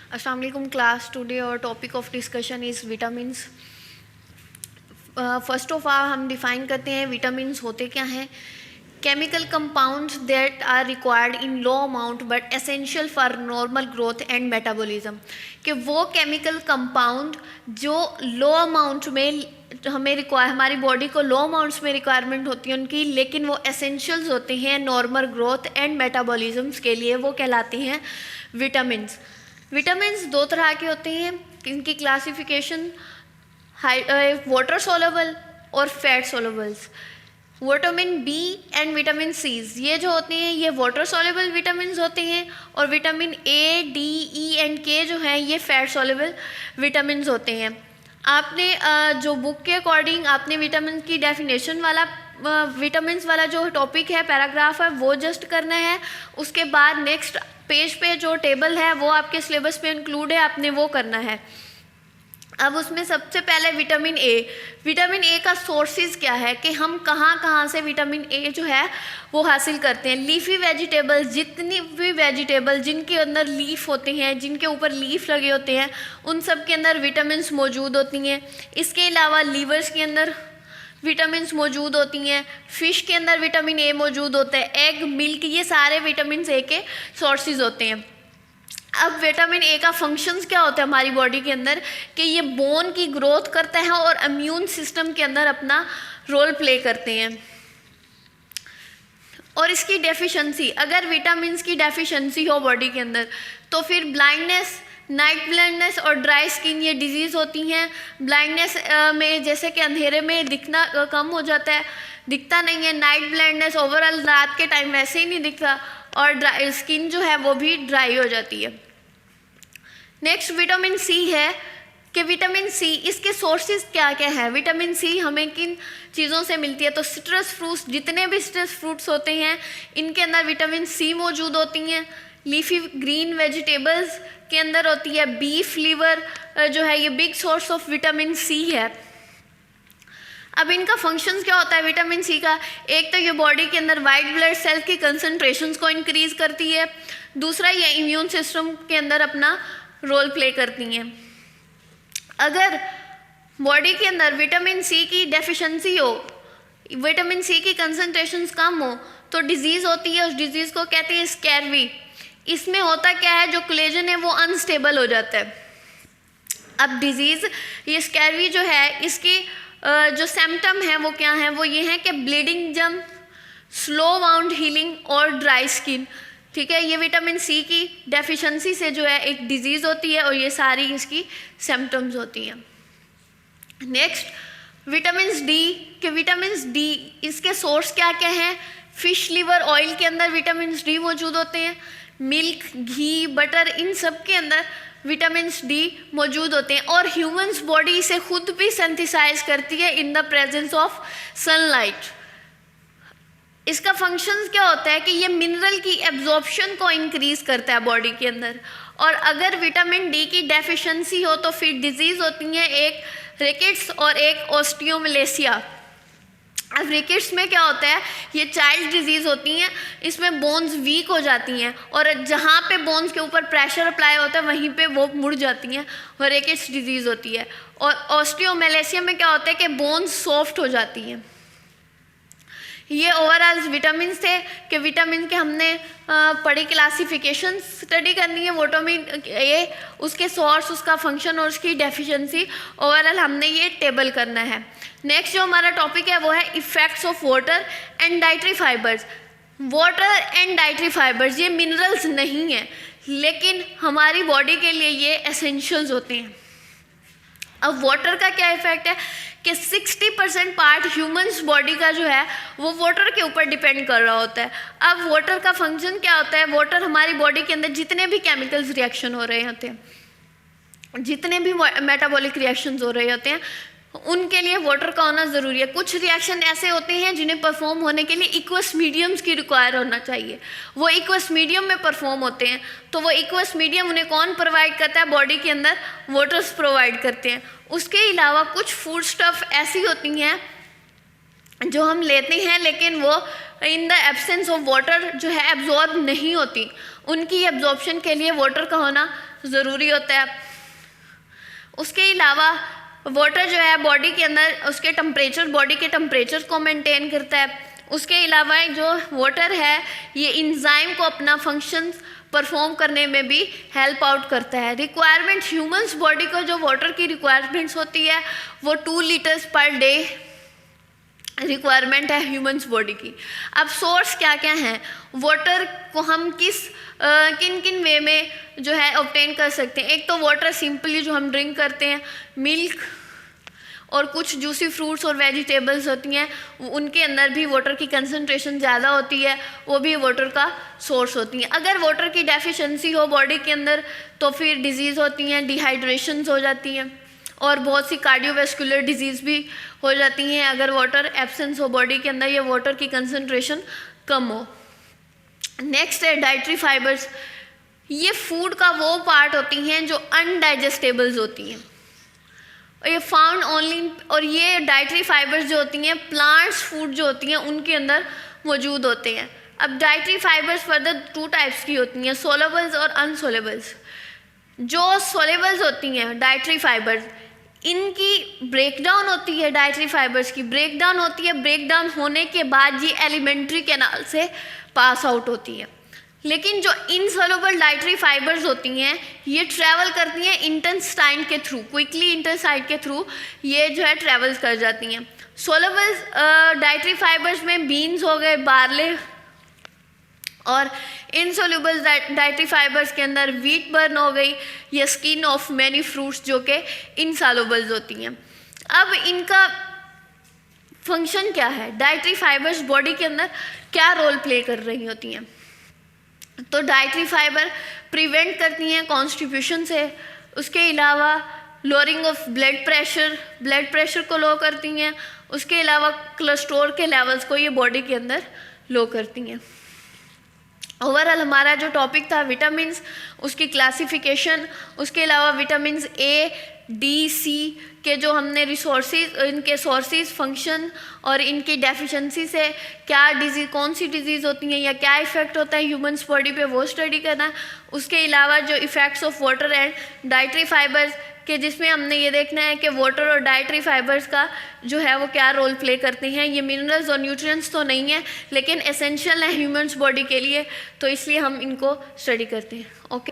अस्सलाम वालेकुम class. Today our topic of discussion is vitamins. First of all हम define करते हैं विटामिन्स होते क्या हैं। Chemical compounds that are required in low amount but essential for normal growth and metabolism, कि वो केमिकल कंपाउंड जो लो अमाउंट में हमारी बॉडी को लो अमाउंट्स में रिक्वायरमेंट होती है उनकी, लेकिन वो एसेंशियल्स होते हैं नॉर्मल ग्रोथ एंड मेटाबॉलिज्म्स के लिए, वो कहलाते हैं विटामिन्स। विटामिन्स दो तरह के होते हैं, इनकी क्लासिफिकेशन वाटर सोलेबल और fat solubles. Vitamin B and vitamin Cs ये जो होते हैं ये वाटर सोलेबल विटामिन होते हैं, और vitamin A D E and के जो हैं ये फैट सोलेबल विटामिन होते हैं। आपने जो बुक के अकॉर्डिंग आपने विटामिन की डेफिनेशन वाला विटामिन्स वाला जो टॉपिक है पैराग्राफ है वो जस्ट करना है। उसके बाद नेक्स्ट पेज पे जो टेबल है वो आपके सिलेबस में इंक्लूड है, आपने वो करना है। अब उसमें सबसे पहले विटामिन ए का सोर्सेज क्या है, कि हम कहाँ से विटामिन ए जो है वो हासिल करते हैं। लीफी वेजिटेबल्स, जितनी भी वेजिटेबल जिनके अंदर लीफ होते हैं, जिनके ऊपर लीफ लगे होते हैं, उन सब के अंदर विटामिन्स मौजूद होती हैं। इसके अलावा लीवर्स के अंदर विटामिन्स मौजूद होती हैं, फ़िश के अंदर विटामिन ए मौजूद होता है, एग, मिल्क, ये सारे विटामिन ए के सोर्सेज होते हैं। अब विटामिन ए का फंक्शंस क्या होता है हमारी बॉडी के अंदर, कि ये बोन की ग्रोथ करता है और इम्यून सिस्टम के अंदर अपना रोल प्ले करते हैं। और इसकी डेफिशिएंसी, अगर विटामिन्स की डेफिशिएंसी हो बॉडी के अंदर तो फिर ब्लाइंडनेस, नाइट ब्लाइंडनेस और ड्राई स्किन ये डिजीज़ होती हैं। ब्लाइंडनेस में जैसे कि अंधेरे में दिखना कम हो जाता है, दिखता नहीं है। नाइट ब्लाइंडनेस ओवरऑल रात के टाइम वैसे ही नहीं दिखता, और ड्राई स्किन जो है वो भी ड्राई हो जाती है। नेक्स्ट विटामिन सी है, कि विटामिन सी इसके सोर्सेज क्या क्या है। विटामिन सी हमें किन चीज़ों से मिलती है, तो सिट्रस फ्रूट्स, जितने भी सिट्रस फ्रूट्स होते हैं इनके अंदर विटामिन सी मौजूद होती हैं। लीफी ग्रीन वेजिटेबल्स के अंदर होती है। बीफ लीवर जो है ये big source of vitamin C है। अब इनका फंक्शंस क्या होता है विटामिन सी का, एक तो ये बॉडी के अंदर वाइट ब्लड सेल की कंसंट्रेशंस को इंक्रीज करती है, दूसरा ये इम्यून सिस्टम के अंदर अपना रोल प्ले करती हैं। अगर बॉडी के अंदर विटामिन सी की डेफिशिएंसी हो, विटामिन सी की कंसंट्रेशंस कम हो, तो डिजीज़ होती है, उस डिजीज़ को कहते हैं स्कैर्वी। इसमें होता क्या है, जो कोलेजन है वो अनस्टेबल हो जाता है। अब डिजीज़ ये स्कैर्वी जो है इसकी जो सिम्टम है वो क्या है, वो ये है कि ब्लीडिंग जम, स्लो वाउंड हीलिंग और ड्राई स्किन। ठीक है, ये विटामिन सी की डेफिशिएंसी से जो है एक डिजीज़ होती है और ये सारी इसकी सिम्टम्स होती हैं। नेक्स्ट विटामिन डी, के विटामिन डी इसके सोर्स क्या क्या हैं। फिश लिवर ऑयल के अंदर विटामिन डी मौजूद होते हैं, मिल्क, घी, बटर, इन सब के अंदर विटामिन डी मौजूद होते हैं, और ह्यूमंस बॉडी इसे खुद भी सिंथेसाइज करती है in the presence of sunlight. इसका फंक्शन क्या होता है कि ये मिनरल की एब्जॉर्प्शन को इंक्रीज करता है बॉडी के अंदर, और अगर विटामिन डी की डेफिशिएंसी हो तो फिर डिजीज़ होती हैं, एक रिकेट्स और एक ऑस्टियोमलेशिया। अब रिकेट्स में क्या होता है, ये चाइल्ड डिजीज़ होती हैं, इसमें बोन्स वीक हो जाती हैं, और जहाँ पे बोन्स के ऊपर प्रेशर अप्लाई होता है वहीं पे वो मुड़ जाती हैं, और रिकेट्स डिजीज़ होती है। और ऑस्टियोमलेशिया में क्या होता है कि बोन्स सॉफ्ट हो जाती हैं। ये ओवरऑल विटामिन थे, कि विटामिन के हमने पढ़ी क्लासिफिकेशन स्टडी करनी है। विटामिन ए, उसके सोर्स, उसका फंक्शन और उसकी डेफिशिएंसी, ओवरऑल हमने ये टेबल करना है। नेक्स्ट जो हमारा टॉपिक है वो है effects of water and dietary fibres. Water and dietary fibres ये मिनरल्स नहीं हैं, लेकिन हमारी बॉडी के लिए ये एसेंशियल्स होते हैं। अब वाटर का क्या इफेक्ट है, कि 60% पार्ट ह्यूमंस बॉडी का जो है वो वाटर के ऊपर डिपेंड कर रहा होता है। अब वाटर का फंक्शन क्या होता है, वाटर हमारी बॉडी के अंदर जितने भी केमिकल्स रिएक्शन हो रहे होते हैं, जितने भी मेटाबॉलिक रिएक्शंस हो रहे होते हैं, उनके लिए वाटर का होना ज़रूरी है। कुछ रिएक्शन ऐसे होते हैं जिन्हें परफॉर्म होने के लिए इक्वस मीडियम्स की रिक्वायर होना चाहिए, वो इक्वस मीडियम में परफॉर्म होते हैं, तो वो इक्वस मीडियम उन्हें कौन प्रोवाइड करता है, बॉडी के अंदर वाटर्स प्रोवाइड करते हैं। उसके अलावा कुछ फूड स्टफ ऐसी होती हैं जो हम लेते हैं लेकिन वो in the absence of water जो है एब्जॉर्ब नहीं होती, उनकी एब्जॉर्प्शन के लिए वाटर का होना ज़रूरी होता है। उसके अलावा वाटर जो है बॉडी के अंदर उसके टेम्परेचर, बॉडी के टेम्परेचर को मेंटेन करता है। उसके अलावा जो वाटर है ये इंजाइम को अपना फंक्शन परफॉर्म करने में भी हेल्प आउट करता है। रिक्वायरमेंट ह्यूमंस बॉडी को जो वाटर की रिक्वायरमेंट्स होती है वो 2 लीटर्स पर डे रिक्वायरमेंट है ह्यूमंस बॉडी की। अब सोर्स क्या क्या हैं, वाटर को हम किन किन वे में जो है ऑब्टेन कर सकते हैं। एक तो वाटर सिंपली जो हम ड्रिंक करते हैं, मिल्क और कुछ जूसी फ्रूट्स और वेजिटेबल्स होती हैं, उनके अंदर भी वाटर की कंसंट्रेशन ज़्यादा होती है, वो भी वाटर का सोर्स होती हैं। अगर वाटर की डेफिशिएंसी हो बॉडी के अंदर तो फिर डिजीज़ होती हैं, डिहाइड्रेशंस हो जाती हैं और बहुत सी कार्डियोवैस्कुलर डिजीज़ भी हो जाती हैं अगर वाटर एब्सेंस हो बॉडी के अंदर या वाटर की कंसंट्रेशन कम हो। नेक्स्ट है डाइटरी फाइबर्स। ये फूड का वो पार्ट होती हैं जो अनडाइजेस्टेबल्स होती हैं और ये फाउंड ओनली, और ये डाइटरी फाइबर्स जो होती हैं प्लांट्स फूड जो होती हैं उनके अंदर मौजूद होते हैं। अब डाइटरी फाइबर्स फर्दर 2 टाइप्स की होती हैं, सोलेबल्स और अनसोलेबल्स। जो सोलेबल्स होती हैं डाइटरी फाइबर्स, इनकी ब्रेकडाउन होती है, डाइटरी फाइबर्स की ब्रेकडाउन होती है, ब्रेकडाउन होने के बाद ये एलिमेंट्री कैनाल से पास आउट होती है। लेकिन जो इनसोल्युबल डाइटरी फाइबर्स होती हैं ये ट्रैवल करती हैं इंटेस्टाइन के थ्रू, क्विकली इंटेस्टाइन के थ्रू ये जो है ट्रैवल कर जाती हैं। सोल्युबल डाइटरी फाइबर्स में बीन्स हो गए, बार्ले, और इनसोल्युबल डाइटरी फाइबर्स के अंदर व्हीट बर्न हो गई या स्किन ऑफ मैनी फ्रूट्स जो कि इनसॉल्युबल्स होती हैं। अब इनका फंक्शन क्या है, डाइटरी फाइबर्स बॉडी के अंदर क्या रोल प्ले कर रही होती हैं। तो डाइटरी फाइबर प्रिवेंट करती हैं कॉन्स्टिपेशन से, उसके अलावा लोअरिंग ऑफ ब्लड प्रेशर को लो करती हैं, उसके अलावा कोलेस्ट्रॉल के लेवल्स को ये बॉडी के अंदर लो करती हैं। ओवरऑल हमारा जो टॉपिक था विटामिन्स, उसकी क्लासिफिकेशन, उसके अलावा विटामिन्स ए, डी, सी के जो हमने रिसोर्सेज, इनके सोर्सेज, फंक्शन और इनकी डेफिशिएंसी से क्या डिजीज़, कौन सी डिजीज़ होती हैं या क्या इफ़ेक्ट होता है ह्यूमन्स बॉडी पे, वो स्टडी करना है। उसके अलावा जो effects of water and dietary fibres के, जिसमें हमने ये देखना है कि वाटर और डाइटरी फाइबर्स का जो है वो क्या रोल प्ले करते हैं। ये मिनरल्स और न्यूट्रिएंट्स तो नहीं है लेकिन एसेंशियल है ह्यूमन्स बॉडी के लिए, तो इसलिए हम इनको स्टडी करते हैं। ओके।